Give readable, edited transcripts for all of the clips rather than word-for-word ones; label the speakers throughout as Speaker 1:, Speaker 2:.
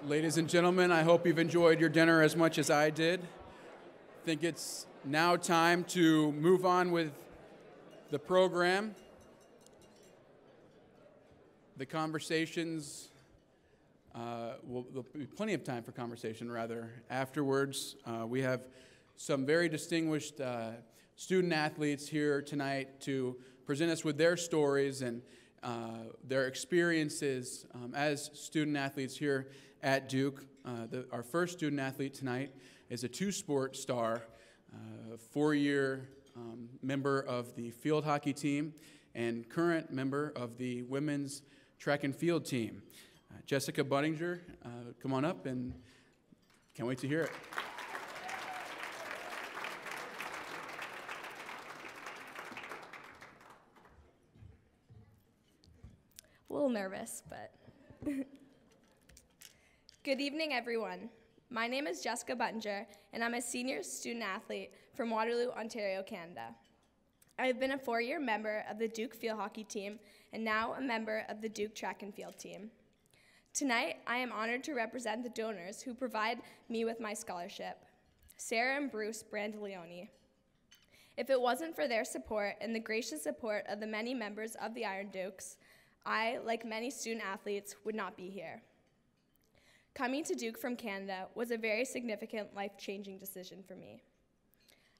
Speaker 1: Ladies and gentlemen, I hope you've enjoyed your dinner as much as I did. I think it's now time to move on with the program. The conversations, there'll be plenty of time for conversation, rather, afterwards. We have some very distinguished student athletes here tonight to present us with their stories and their experiences as student athletes here at Duke. Our first student athlete tonight is a two-sport star, four-year member of the field hockey team and current member of the women's track and field team. Jessica Buttinger, come on up, and can't wait to hear it.
Speaker 2: A little nervous, but good evening, everyone. My name is Jessica Buttinger, and I'm a senior student athlete from Waterloo, Ontario, Canada. I have been a four-year member of the Duke field hockey team and now a member of the Duke track and field team. Tonight, I am honored to represent the donors who provide me with my scholarship, Sarah and Bruce Brandolioni. If it wasn't for their support and the gracious support of the many members of the IronDukes, I, like many student athletes, would not be here. Coming to Duke from Canada was a very significant life-changing decision for me.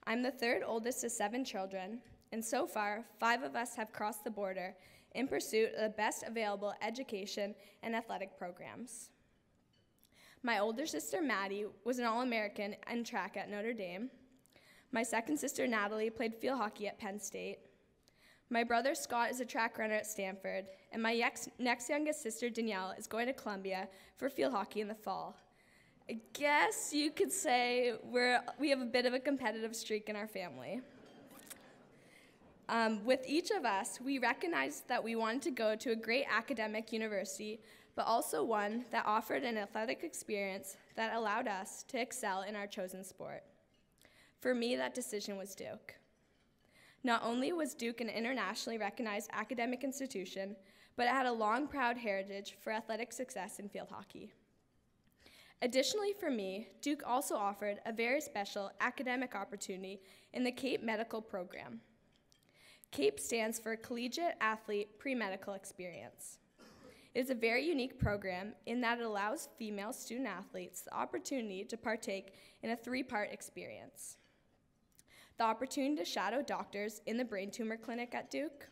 Speaker 2: I'm the third oldest of 7 children, and so far, 5 of us have crossed the border in pursuit of the best available education and athletic programs. My older sister, Maddie, was an All-American in track at Notre Dame. My second sister, Natalie, played field hockey at Penn State. My brother, Scott, is a track runner at Stanford, and my next youngest sister, Danielle, is going to Columbia for field hockey in the fall. I guess you could say we have a bit of a competitive streak in our family. With each of us, we recognized that we wanted to go to a great academic university, but also one that offered an athletic experience that allowed us to excel in our chosen sport. For me, that decision was Duke. Not only was Duke an internationally recognized academic institution, but it had a long, proud heritage for athletic success in field hockey. Additionally, for me, Duke also offered a very special academic opportunity in the CAPE medical program. CAPE stands for Collegiate Athlete Pre-Medical Experience. It is a very unique program in that it allows female student athletes the opportunity to partake in a 3-part experience. The opportunity to shadow doctors in the brain tumor clinic at Duke,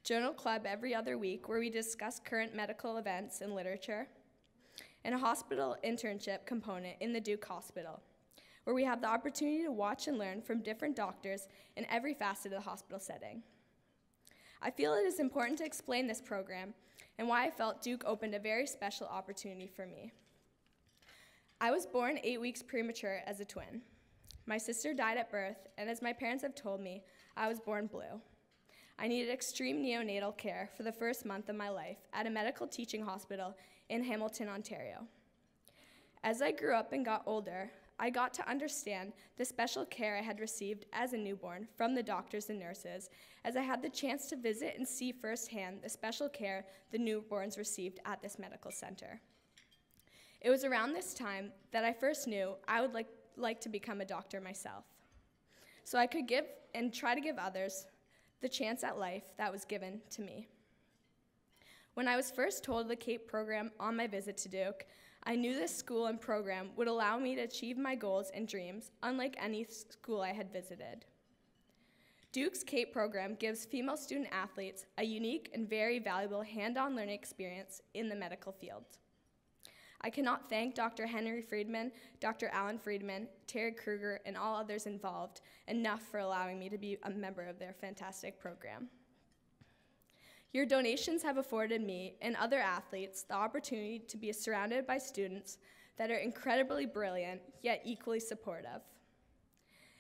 Speaker 2: journal club every other week where we discuss current medical events and literature, and a hospital internship component in the Duke Hospital, where we have the opportunity to watch and learn from different doctors in every facet of the hospital setting. I feel it is important to explain this program and why I felt Duke opened a very special opportunity for me. I was born 8 weeks premature as a twin. My sister died at birth, and as my parents have told me, I was born blue. I needed extreme neonatal care for the first month of my life at a medical teaching hospital in Hamilton, Ontario. As I grew up and got older, I got to understand the special care I had received as a newborn from the doctors and nurses, as I had the chance to visit and see firsthand the special care the newborns received at this medical center. It was around this time that I first knew I would like to become a doctor myself, so I could give and try to give others the chance at life that was given to me. When I was first told of the CAPE program on my visit to Duke, I knew this school and program would allow me to achieve my goals and dreams, unlike any school I had visited. Duke's CAPE program gives female student athletes a unique and very valuable hand-on learning experience in the medical field. I cannot thank Dr. Henry Friedman, Dr. Alan Friedman, Terry Kruger, and all others involved enough for allowing me to be a member of their fantastic program. Your donations have afforded me and other athletes the opportunity to be surrounded by students that are incredibly brilliant, yet equally supportive,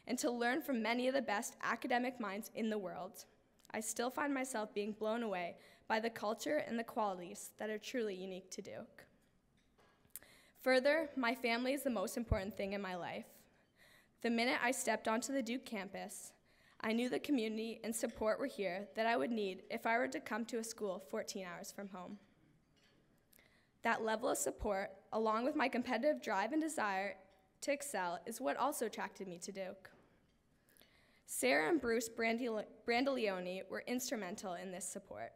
Speaker 2: and to learn from many of the best academic minds in the world. I still find myself being blown away by the culture and the qualities that are truly unique to Duke. Further, my family is the most important thing in my life. The minute I stepped onto the Duke campus, I knew the community and support were here that I would need if I were to come to a school 14 hours from home. That level of support, along with my competitive drive and desire to excel, is what also attracted me to Duke. Sarah and Bruce Brandolioni were instrumental in this support.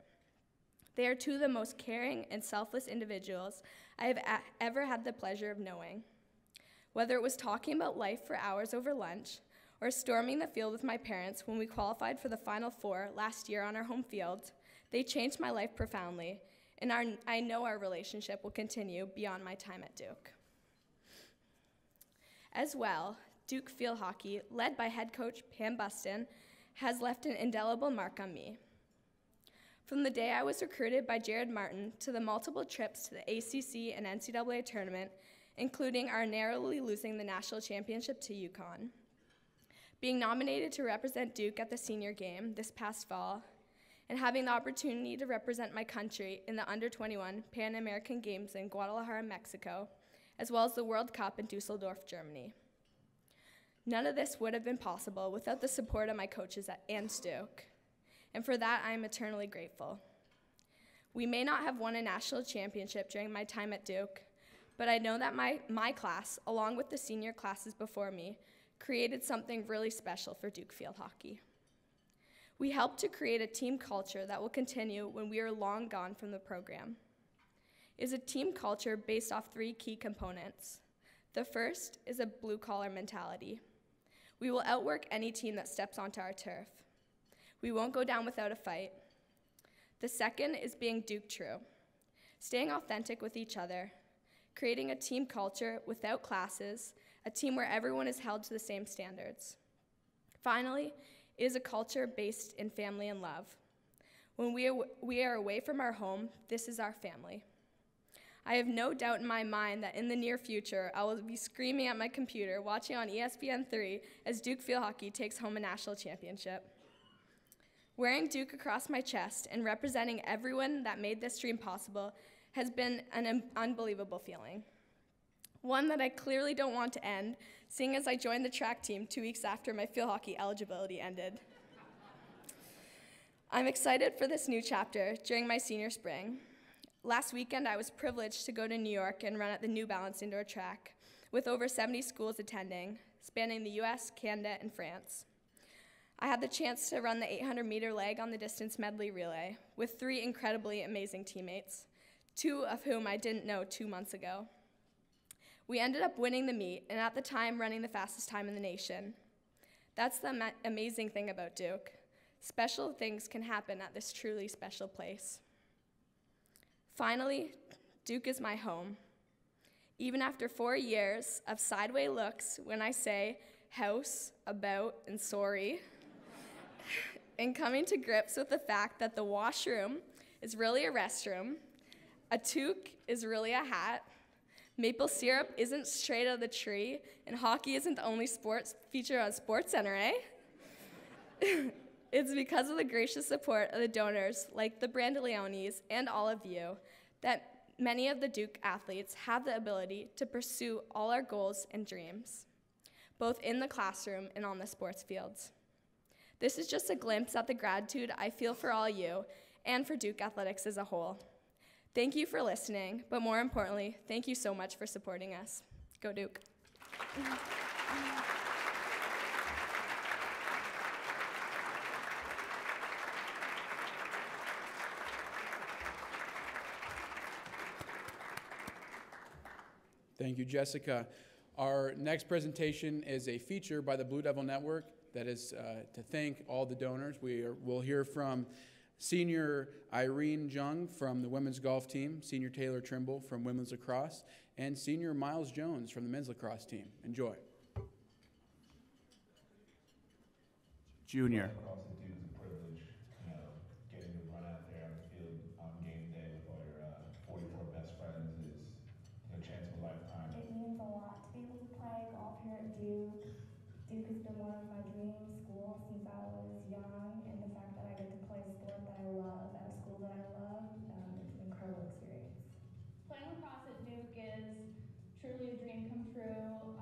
Speaker 2: They are two of the most caring and selfless individuals I have ever had the pleasure of knowing. Whether it was talking about life for hours over lunch, or storming the field with my parents when we qualified for the Final Four last year on our home field, they changed my life profoundly, and I know our relationship will continue beyond my time at Duke. As well, Duke field hockey, led by head coach Pam Buston, has left an indelible mark on me. From the day I was recruited by Jared Martin to the multiple trips to the ACC and NCAA tournament, including our narrowly losing the national championship to UConn, being nominated to represent Duke at the senior game this past fall, and having the opportunity to represent my country in the under-21 Pan American Games in Guadalajara, Mexico, as well as the World Cup in Dusseldorf, Germany. None of this would have been possible without the support of my coaches and Duke, and for that I am eternally grateful. We may not have won a national championship during my time at Duke, but I know that my class, along with the senior classes before me, created something really special for Duke field hockey. We helped to create a team culture that will continue when we are long gone from the program. It is a team culture based off 3 key components. The first is a blue-collar mentality. We will outwork any team that steps onto our turf. We won't go down without a fight. The second is being Duke true, staying authentic with each other, creating a team culture without classes, a team where everyone is held to the same standards. Finally, it is a culture based in family and love. When we are away from our home, this is our family. I have no doubt in my mind that in the near future, I will be screaming at my computer, watching on ESPN3 as Duke field hockey takes home a national championship. Wearing Duke across my chest and representing everyone that made this dream possible has been an unbelievable feeling. One that I clearly don't want to end, seeing as I joined the track team 2 weeks after my field hockey eligibility ended. I'm excited for this new chapter during my senior spring. Last weekend, I was privileged to go to New York and run at the New Balance indoor track, with over 70 schools attending, spanning the US, Canada, and France. I had the chance to run the 800-meter leg on the distance medley relay with 3 incredibly amazing teammates, 2 of whom I didn't know 2 months ago. We ended up winning the meet, and at the time, running the fastest time in the nation. That's the amazing thing about Duke. Special things can happen at this truly special place. Finally, Duke is my home. Even after 4 years of sideways looks when I say house, about, and sorry, and coming to grips with the fact that the washroom is really a restroom, a toque is really a hat, maple syrup isn't straight out of the tree, and hockey isn't the only sports feature on SportsCenter, eh? It's because of the gracious support of the donors like the Brandolionis and all of you that many of the Duke athletes have the ability to pursue all our goals and dreams, both in the classroom and on the sports fields. This is just a glimpse at the gratitude I feel for all you and for Duke athletics as a whole. Thank you for listening, but more importantly, thank you so much for supporting us. Go Duke.
Speaker 1: Thank you, Jessica. Our next presentation is a feature by the Blue Devil Network that is to thank all the donors. We'll hear from Senior Irene Jung from the women's golf team, Senior Taylor Trimble from women's lacrosse, and Senior Miles Jones from the men's lacrosse team. Enjoy. Junior.
Speaker 3: Across the Duke is a privilege, getting to run out there on the field on game day with all your 44 best friends is a chance of a lifetime.
Speaker 4: It means a lot to be able to play golf here at Duke. Duke has been one of my dream schools since I was young, and the fact that I get to play a sport that I love at a school that I love, it's an incredible experience.
Speaker 5: Playing lacrosse at Duke is truly a dream come true.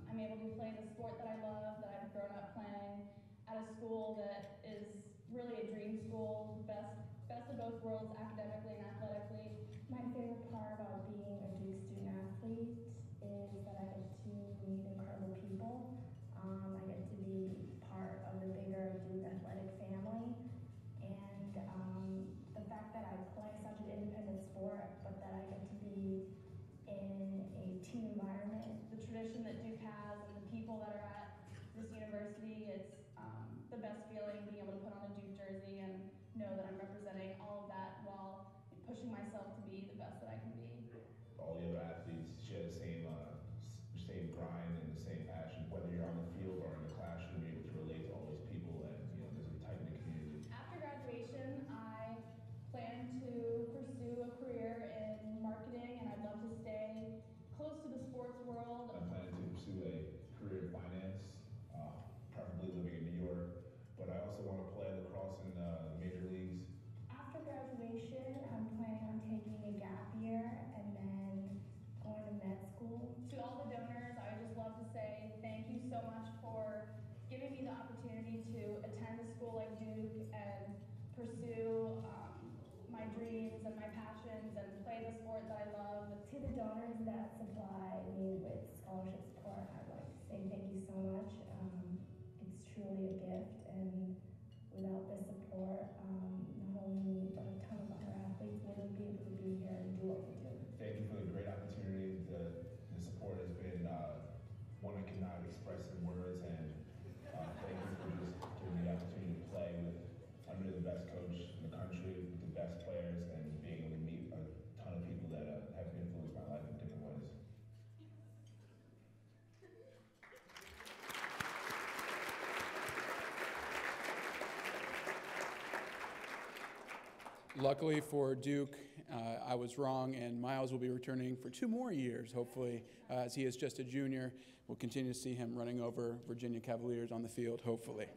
Speaker 5: I'm able to play the sport that I love, that I've grown up playing, at a school that is really a dream school, best of both worlds, academically and athletically.
Speaker 4: My favorite part about being a Duke student athlete is that I get to meet incredible people. I get to be part of the bigger Duke athletic family. And the fact that I play such an independent sport, but that I get to be in a team environment.
Speaker 5: The tradition that Duke has and the people that are at this university, it's the best feeling being able to put on a Duke jersey and know that I'm representing all of that while pushing myself to be the best that I can be.
Speaker 3: All the other athletes share the same grind and the same passion. Whether you're on the field or in the classroom, you're able to relate to all those people, and there's a tight-knit community.
Speaker 5: After graduation, I plan to pursue a career in marketing, and I'd love to stay close to the sports world.
Speaker 3: I'm planning to pursue a career in finance, preferably living in New York, but I also want to play lacrosse in the major leagues.
Speaker 4: After graduation, I'm planning on taking a gap year and then going to med school.
Speaker 5: To all the donors, I would just love to say thank you so much for giving me the opportunity to attend a school like Duke and pursue my dreams and my passions and play the sport that I love.
Speaker 4: To the donors that supply me with scholarship support, I'd like to say thank you so much. It's truly a gift, and without this support, not only me, but a ton of other athletes wouldn't be able to be here and do what we do.
Speaker 3: Thank you for the great opportunity. The support has been one I cannot express in words, and thank you for just giving me the opportunity to play under the best coach in the country, with the best players, and being able to meet a ton of people that have influenced my life in different ways.
Speaker 1: Luckily for Duke, I was wrong, and Miles will be returning for 2 more years, hopefully, as he is just a junior. We'll continue to see him running over Virginia Cavaliers on the field, hopefully.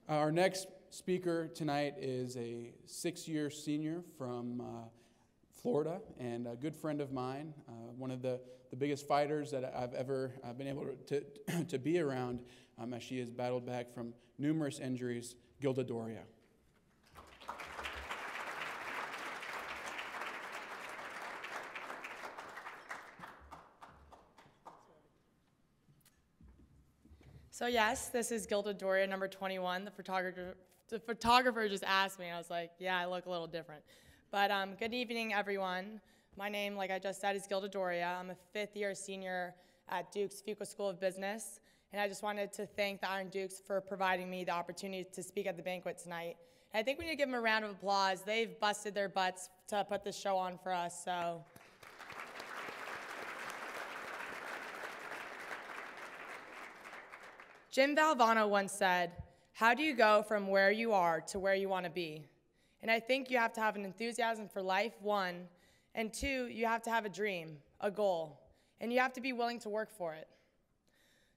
Speaker 1: Our next speaker tonight is a 6-year senior from Florida and a good friend of mine, one of the biggest fighters that I've ever been able to be around, as she has battled back from numerous injuries, Gilda Doria.
Speaker 6: So yes, this is Gilda Doria, number 21. The photographer just asked me, and I was like, yeah, I look a little different. But good evening, everyone. My name, like I just said, is Gilda Doria. I'm a 5th-year senior at Duke's Fuqua School of Business, and I just wanted to thank the IronDukes for providing me the opportunity to speak at the banquet tonight. And I think we need to give them a round of applause. They've busted their butts to put this show on for us, so. Jim Valvano once said, "How do you go from where you are to where you want to be?" And I think you have to have an enthusiasm for life, 1, and 2, you have to have a dream, a goal, and you have to be willing to work for it.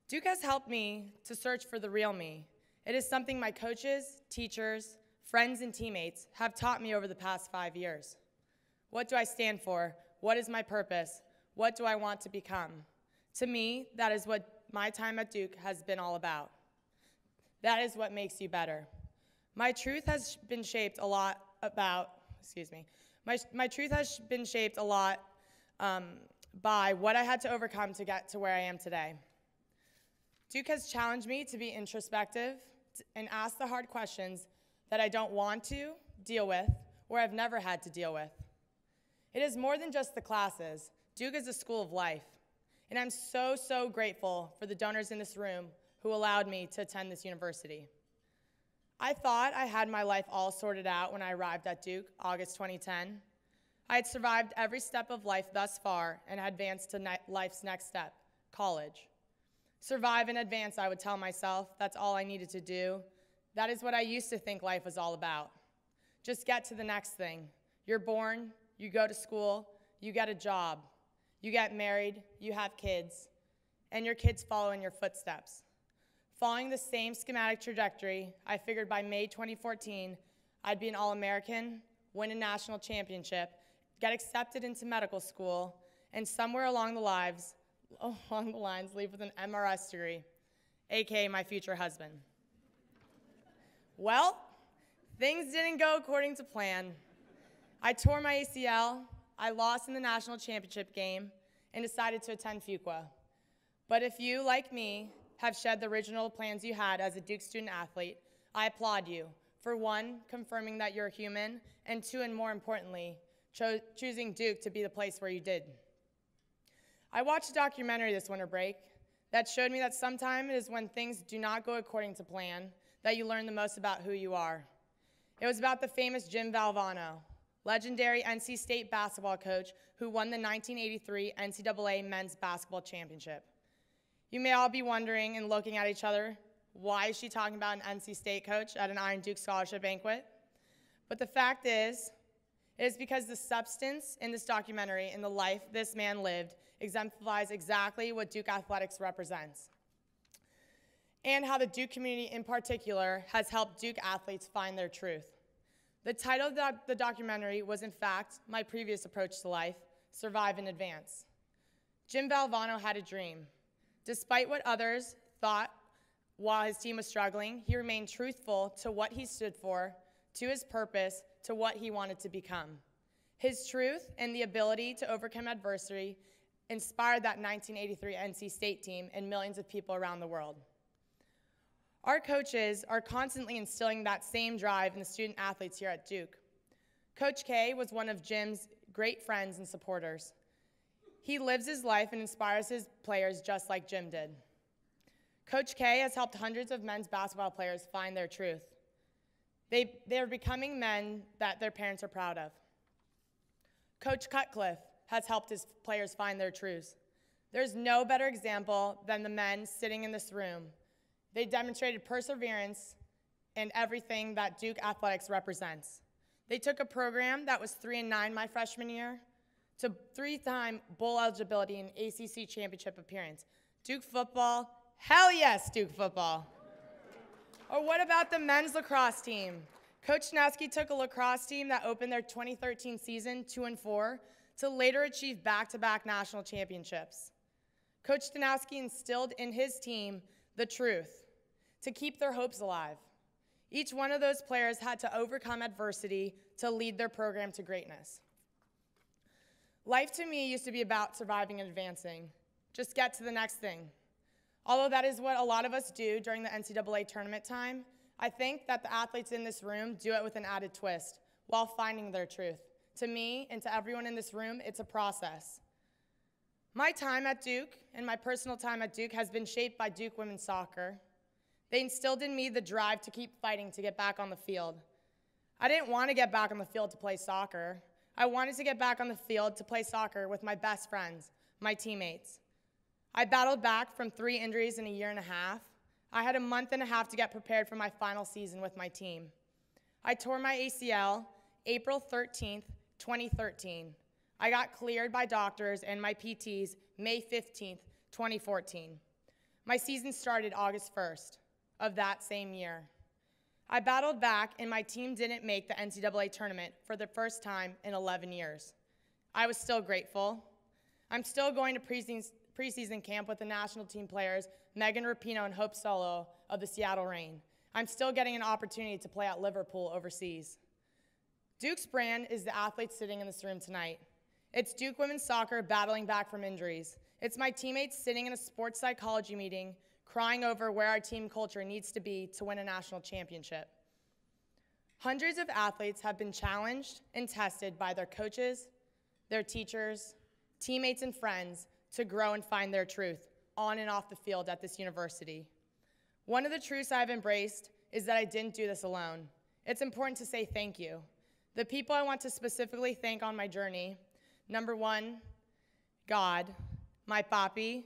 Speaker 6: Duke has helped me to search for the real me. It is something my coaches, teachers, friends, and teammates have taught me over the past 5 years. What do I stand for? What is my purpose? What do I want to become? To me, that is what my time at Duke has been all about. That is what makes you better. My truth has been shaped a lot my truth has been shaped a lot by what I had to overcome to get to where I am today. Duke has challenged me to be introspective and ask the hard questions that I don't want to deal with or I've never had to deal with. It is more than just the classes. Duke is a school of life. And I'm so, so grateful for the donors in this room who allowed me to attend this university. I thought I had my life all sorted out when I arrived at Duke, August 2010. I had survived every step of life thus far and had advanced to life's next step, college. Survive and advance, I would tell myself. That's all I needed to do. That is what I used to think life was all about. Just get to the next thing. You're born, you go to school, you get a job. You get married, you have kids, and your kids follow in your footsteps. Following the same schematic trajectory, I figured by May 2014, I'd be an All-American, win a national championship, get accepted into medical school, and somewhere along the lines, leave with an MRS degree, aka my future husband. Well, things didn't go according to plan. I tore my ACL, I lost in the national championship game and decided to attend Fuqua. But if you, like me, have shed the original plans you had as a Duke student athlete, I applaud you for one, confirming that you're human, and two, and more importantly, choosing Duke to be the place where you did. I watched a documentary this winter break that showed me that sometimes it is when things do not go according to plan that you learn the most about who you are. It was about the famous Jim Valvano, legendary NC State basketball coach who won the 1983 NCAA men's basketball championship. You may all be wondering and looking at each other, why is she talking about an NC State coach at an IronDukes scholarship banquet? But the fact is, it is because the substance in this documentary and the life this man lived exemplifies exactly what Duke athletics represents, and how the Duke community in particular has helped Duke athletes find their truth. The title of the documentary was, in fact, my previous approach to life, Survive in Advance. Jim Valvano had a dream. Despite what others thought while his team was struggling, he remained truthful to what he stood for, to his purpose, to what he wanted to become. His truth and the ability to overcome adversity inspired that 1983 NC State team and millions of people around the world. Our coaches are constantly instilling that same drive in the student athletes here at Duke. Coach K was one of Jim's great friends and supporters. He lives his life and inspires his players just like Jim did. Coach K has helped hundreds of men's basketball players find their truth. They're becoming men that their parents are proud of. Coach Cutcliffe has helped his players find their truths. There's no better example than the men sitting in this room. They demonstrated perseverance in everything that Duke athletics represents. They took a program that was 3-9 my freshman year to 3-time bowl eligibility and ACC championship appearance. Duke football, hell yes, Duke football. Or what about the men's lacrosse team? Coach Stanowski took a lacrosse team that opened their 2013 season 2-4 to later achieve back-to-back national championships. Coach Stanowski instilled in his team the truth to keep their hopes alive. Each one of those players had to overcome adversity to lead their program to greatness. Life to me used to be about surviving and advancing. Just get to the next thing. Although that is what a lot of us do during the NCAA tournament time, I think that the athletes in this room do it with an added twist while finding their truth. To me and to everyone in this room, it's a process. My time at Duke and my personal time at Duke has been shaped by Duke women's soccer. They instilled in me the drive to keep fighting to get back on the field. I didn't want to get back on the field to play soccer. I wanted to get back on the field to play soccer with my best friends, my teammates. I battled back from 3 injuries in a year and a half. I had a month and a half to get prepared for my final season with my team. I tore my ACL April 13th, 2013. I got cleared by doctors and my PTs May 15th, 2014. My season started August 1st of that same year. I battled back and my team didn't make the NCAA tournament for the first time in 11 years. I was still grateful. I'm still going to preseason camp with the national team players Megan Rapinoe and Hope Solo of the Seattle Reign. I'm still getting an opportunity to play at Liverpool overseas. Duke's brand is the athletes sitting in this room tonight. It's Duke women's soccer battling back from injuries. It's my teammates sitting in a sports psychology meeting crying over where our team culture needs to be to win a national championship. Hundreds of athletes have been challenged and tested by their coaches, their teachers, teammates, and friends to grow and find their truth on and off the field at this university. One of the truths I've embraced is that I didn't do this alone. It's important to say thank you. The people I want to specifically thank on my journey: number 1, God, my papi,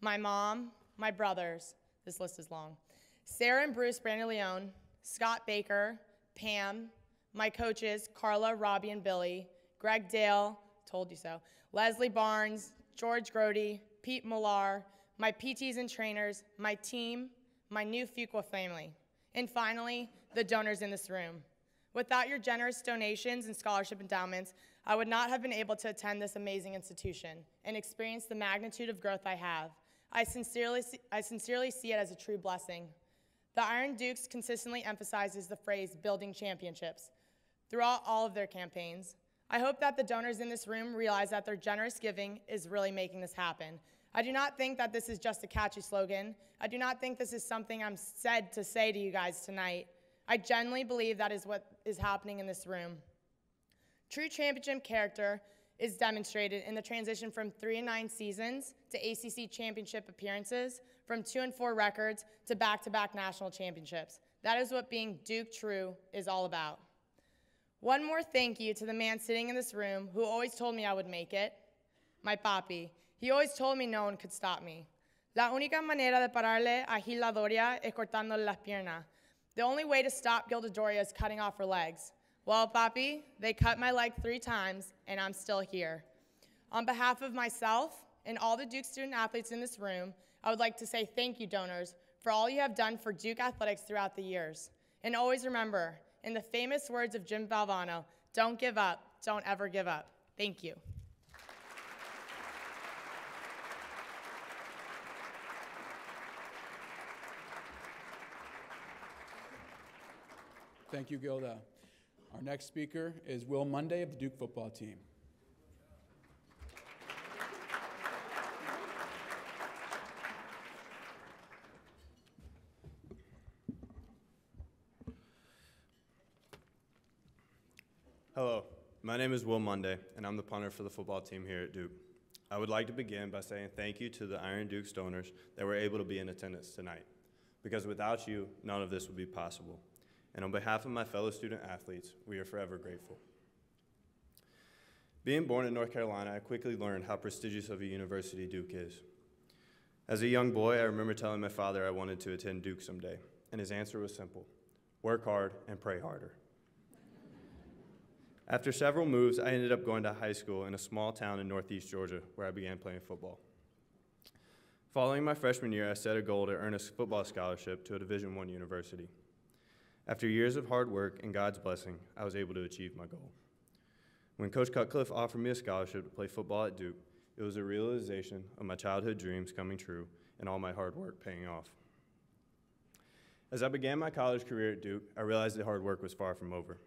Speaker 6: my mom, my brothers, this list is long, Sarah and Bruce Brandon-Leon, Scott Baker, Pam, my coaches, Carla, Robbie, and Billy, Greg Dale, told you so, Leslie Barnes, George Grody, Pete Millar, my PTs and trainers, my team, my new Fuqua family, and finally, the donors in this room. Without your generous donations and scholarship endowments, I would not have been able to attend this amazing institution and experience the magnitude of growth I have. I sincerely see it as a true blessing. The IronDukes consistently emphasizes the phrase building championships throughout all of their campaigns. I hope that the donors in this room realize that their generous giving is really making this happen. I do not think that this is just a catchy slogan. I do not think this is something I'm said to say to you guys tonight. I genuinely believe that is what is happening in this room. True championship character is demonstrated in the transition from 3-9 seasons to ACC championship appearances, from 2-4 records to back-to-back national championships. That is what being Duke true is all about. One more thank you to the man sitting in this room who always told me I would make it, my papi. He always told me no one could stop me. La única manera de pararle a Gilda Doria es cortándole las piernas. The only way to stop Gilda Doria is cutting off her legs. Well, papi, they cut my leg 3 times, and I'm still here. On behalf of myself and all the Duke student athletes in this room, I would like to say thank you, donors, for all you have done for Duke athletics throughout the years. And always remember, in the famous words of Jim Valvano, don't give up, don't ever give up. Thank you.
Speaker 1: Thank you, Gilda. Our next speaker is Will Monday of the Duke football team.
Speaker 7: Hello, my name is Will Monday, and I'm the punter for the football team here at Duke. I would like to begin by saying thank you to the IronDukes donors that were able to be in attendance tonight, because without you, none of this would be possible. And on behalf of my fellow student athletes, we are forever grateful. Being born in North Carolina, I quickly learned how prestigious of a university Duke is. As a young boy, I remember telling my father I wanted to attend Duke someday, and his answer was simple: work hard and pray harder. After several moves, I ended up going to high school in a small town in northeast Georgia, where I began playing football. Following my freshman year, I set a goal to earn a football scholarship to a Division I university. After years of hard work and God's blessing, I was able to achieve my goal. When Coach Cutcliffe offered me a scholarship to play football at Duke, it was a realization of my childhood dreams coming true and all my hard work paying off. As I began my college career at Duke, I realized that hard work was far from over.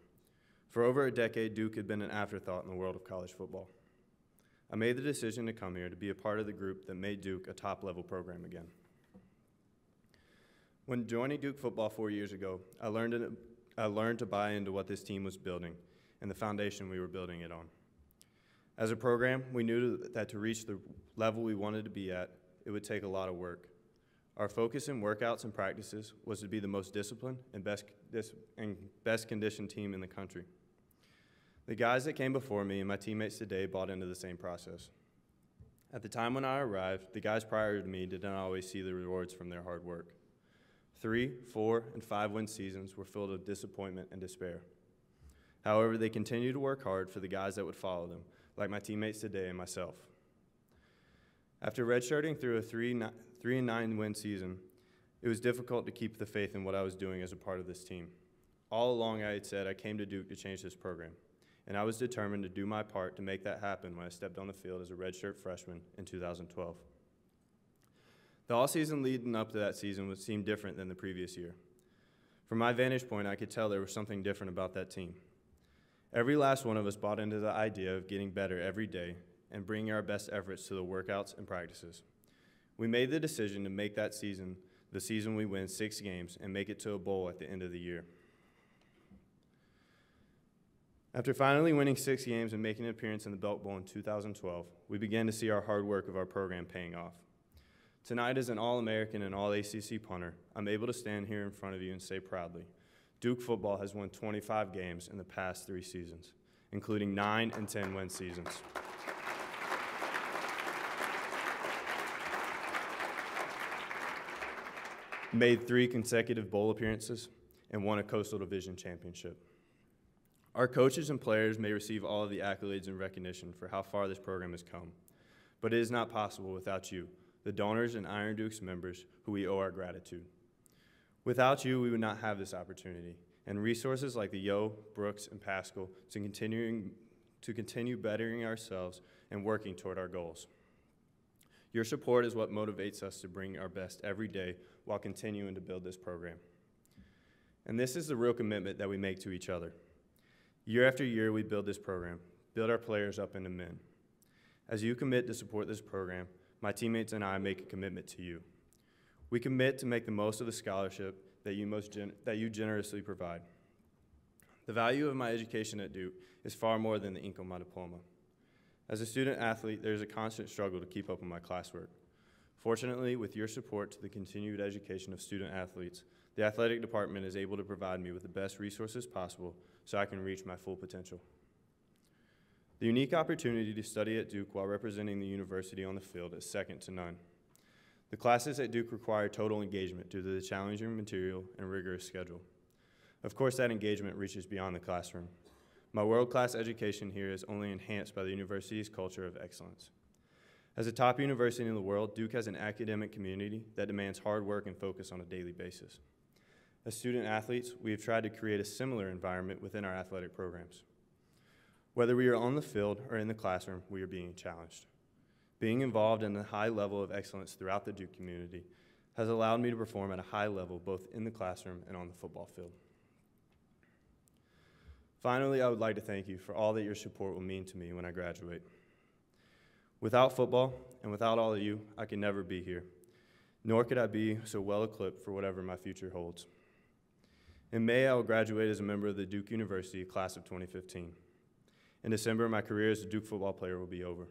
Speaker 7: For over a decade, Duke had been an afterthought in the world of college football. I made the decision to come here to be a part of the group that made Duke a top-level program again. When joining Duke football 4 years ago, I learned to buy into what this team was building and the foundation we were building it on. As a program, we knew that to reach the level we wanted to be at, it would take a lot of work. Our focus in workouts and practices was to be the most disciplined and best conditioned team in the country. The guys that came before me and my teammates today bought into the same process. At the time when I arrived, the guys prior to me did not always see the rewards from their hard work. 3, 4, and 5-win seasons were filled with disappointment and despair. However, they continued to work hard for the guys that would follow them, like my teammates today and myself. After redshirting through a 3-9-win season, it was difficult to keep the faith in what I was doing as a part of this team. All along I had said I came to Duke to change this program, and I was determined to do my part to make that happen when I stepped on the field as a redshirt freshman in 2012. The all-season leading up to that season seemed different than the previous year. From my vantage point, I could tell there was something different about that team. Every last one of us bought into the idea of getting better every day and bringing our best efforts to the workouts and practices. We made the decision to make that season the season we win 6 games and make it to a bowl at the end of the year. After finally winning 6 games and making an appearance in the Belt Bowl in 2012, we began to see our hard work of our program paying off. Tonight, as an All-American and All-ACC punter, I'm able to stand here in front of you and say proudly, Duke football has won 25 games in the past 3 seasons, including 9 and 10-win seasons. Made 3 consecutive bowl appearances and won a Coastal Division championship. Our coaches and players may receive all of the accolades and recognition for how far this program has come, but it is not possible without you, the donors and IronDukes members who we owe our gratitude. Without you, we would not have this opportunity, and resources like the Yo, Brooks, and Pascal to continue bettering ourselves and working toward our goals. Your support is what motivates us to bring our best every day while continuing to build this program. And this is the real commitment that we make to each other. Year after year, we build this program, build our players up into men. As you commit to support this program, my teammates and I make a commitment to you. We commit to make the most of the scholarship that you generously provide. The value of my education at Duke is far more than the ink on my diploma. As a student athlete, there is a constant struggle to keep up with my classwork. Fortunately, with your support to the continued education of student athletes, the athletic department is able to provide me with the best resources possible so I can reach my full potential. The unique opportunity to study at Duke while representing the university on the field is second to none. The classes at Duke require total engagement due to the challenging material and rigorous schedule. Of course, that engagement reaches beyond the classroom. My world-class education here is only enhanced by the university's culture of excellence. As a top university in the world, Duke has an academic community that demands hard work and focus on a daily basis. As student athletes, we have tried to create a similar environment within our athletic programs. Whether we are on the field or in the classroom, we are being challenged. Being involved in a high level of excellence throughout the Duke community has allowed me to perform at a high level both in the classroom and on the football field. Finally, I would like to thank you for all that your support will mean to me when I graduate. Without football and without all of you, I could never be here, nor could I be so well equipped for whatever my future holds. In May, I will graduate as a member of the Duke University class of 2015. In December, my career as a Duke football player will be over.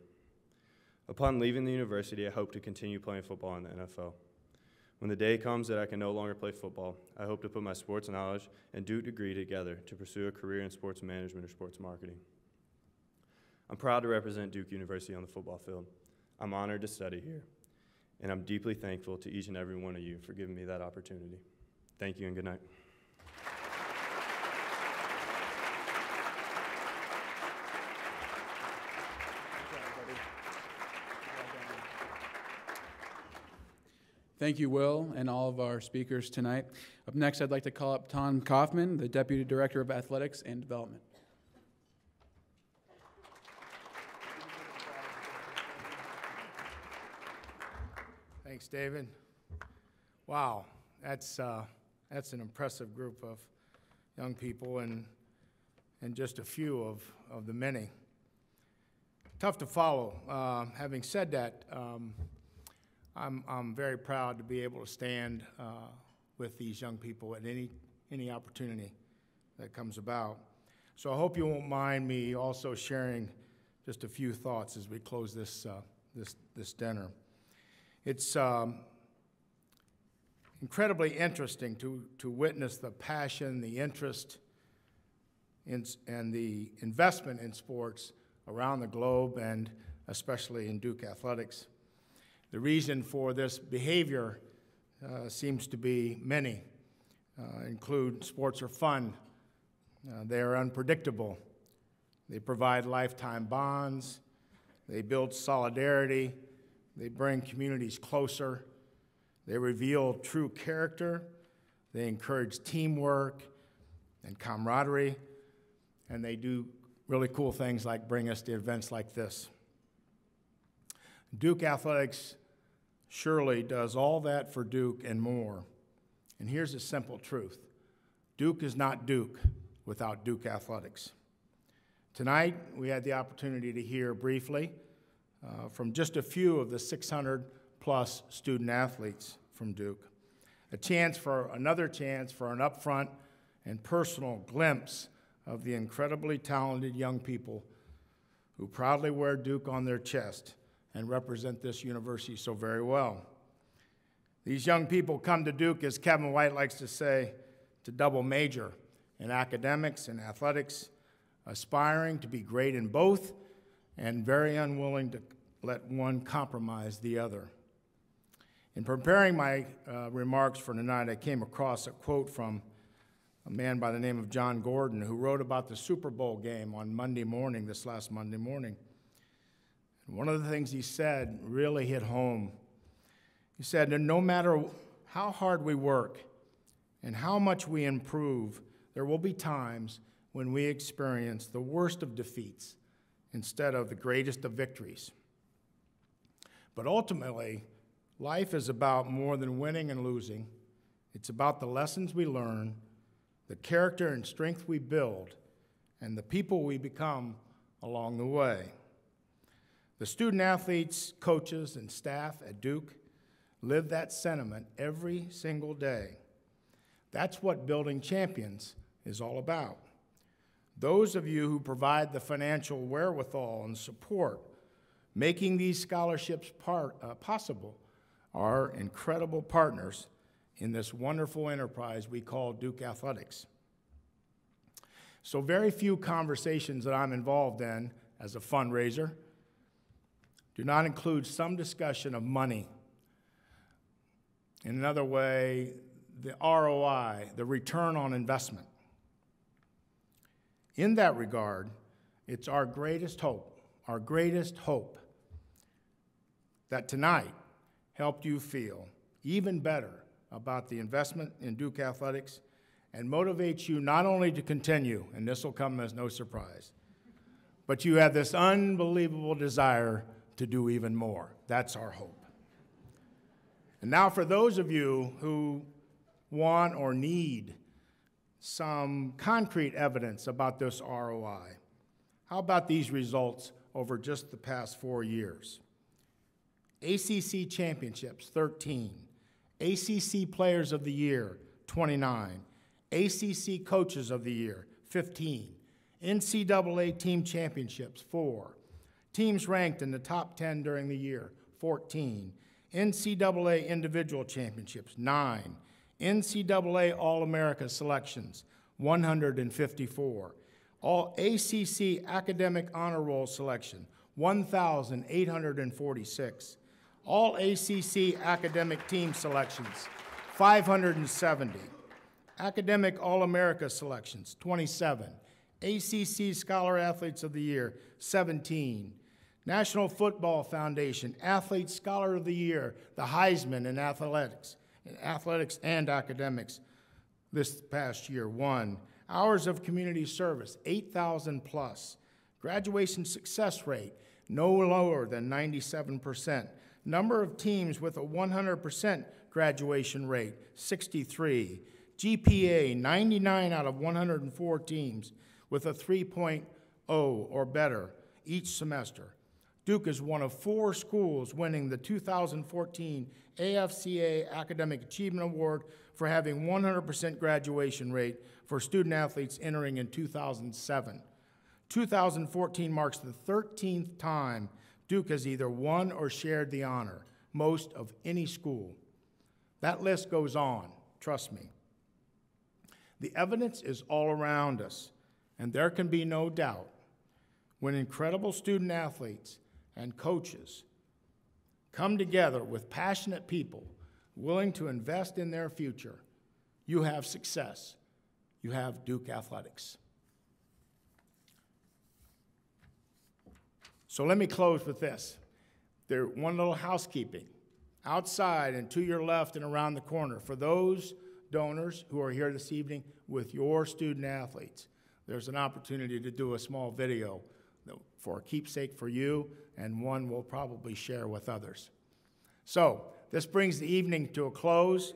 Speaker 7: Upon leaving the university, I hope to continue playing football in the NFL. When the day comes that I can no longer play football, I hope to put my sports knowledge and Duke degree together to pursue a career in sports management or sports marketing. I'm proud to represent Duke University on the football field. I'm honored to study here, and I'm deeply thankful to each and every one of you for giving me that opportunity. Thank you and good night.
Speaker 1: Thank you, Will, and all of our speakers tonight. Up next, I'd like to call up Tom Kaufman, the Deputy Director of Athletics and Development.
Speaker 8: Thanks, David. Wow, that's an impressive group of young people and just a few of the many. Tough to follow. Having said that, I'm very proud to be able to stand with these young people at any opportunity that comes about. So I hope you won't mind me also sharing just a few thoughts as we close this dinner. It's incredibly interesting to witness the passion, the interest, and the investment in sports around the globe, and especially in Duke athletics. The reason for this behavior seems to be many. Include sports are fun, they are unpredictable, they provide lifetime bonds, they build solidarity, they bring communities closer, they reveal true character, they encourage teamwork and camaraderie, and they do really cool things like bring us to events like this. Duke athletics surely does all that for Duke and more. And here's a simple truth. Duke is not Duke without Duke athletics. Tonight, we had the opportunity to hear briefly from just a few of the 600-plus student athletes from Duke. Another chance for an upfront and personal glimpse of the incredibly talented young people who proudly wear Duke on their chest and represent this university so very well. These young people come to Duke, as Kevin White likes to say, to double major in academics and athletics, aspiring to be great in both and very unwilling to let one compromise the other. In preparing my remarks for tonight, I came across a quote from a man by the name of John Gordon, who wrote about the Super Bowl game on Monday morning, this last Monday morning. One of the things he said really hit home. He said, no matter how hard we work and how much we improve, there will be times when we experience the worst of defeats instead of the greatest of victories. But ultimately, life is about more than winning and losing. It's about the lessons we learn, the character and strength we build, and the people we become along the way. The student athletes, coaches, and staff at Duke live that sentiment every single day. That's what building champions is all about. Those of you who provide the financial wherewithal and support making these scholarships possible are incredible partners in this wonderful enterprise we call Duke Athletics. So very few conversations that I'm involved in as a fundraiser do not include some discussion of money. In another way, the ROI, the return on investment. In that regard, it's our greatest hope that tonight helped you feel even better about the investment in Duke Athletics and motivates you not only to continue, and this will come as no surprise, but you have this unbelievable desire to do even more. That's our hope. And now for those of you who want or need some concrete evidence about this ROI, how about these results over just the past 4 years? ACC championships, 13. ACC Players of the Year, 29. ACC Coaches of the Year, 15. NCAA Team Championships, 4. Teams ranked in the top 10 during the year, 14. NCAA Individual Championships, 9. NCAA All-America selections, 154. All ACC Academic Honor Roll selection, 1,846. All ACC Academic Team selections, 570. Academic All-America selections, 27. ACC Scholar Athletes of the Year, 17. National Football Foundation Athlete Scholar of the Year, the Heisman in athletics and academics this past year, 1. Hours of community service, 8,000 plus. Graduation success rate, no lower than 97%. Number of teams with a 100% graduation rate, 63. GPA, 99 out of 104 teams with a 3.0 or better each semester. Duke is one of 4 schools winning the 2014 AFCA Academic Achievement Award for having 100% graduation rate for student athletes entering in 2007. 2014 marks the 13th time Duke has either won or shared the honor, most of any school. That list goes on, trust me. The evidence is all around us, and there can be no doubt when incredible student athletes and coaches come together with passionate people willing to invest in their future, you have success. You have Duke Athletics. So let me close with this. One little housekeeping. Outside and to your left and around the corner, for those donors who are here this evening with your student athletes, there's an opportunity to do a small video for a keepsake for you, and one we'll probably share with others. So this brings the evening to a close.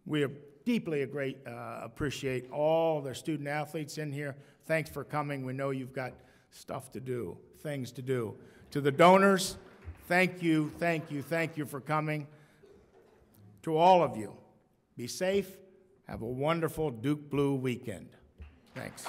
Speaker 8: We deeply appreciate all the student athletes in here. Thanks for coming. We know you've got stuff to do, things to do. To the donors, thank you for coming. To all of you, be safe. Have a wonderful Duke Blue weekend. Thanks.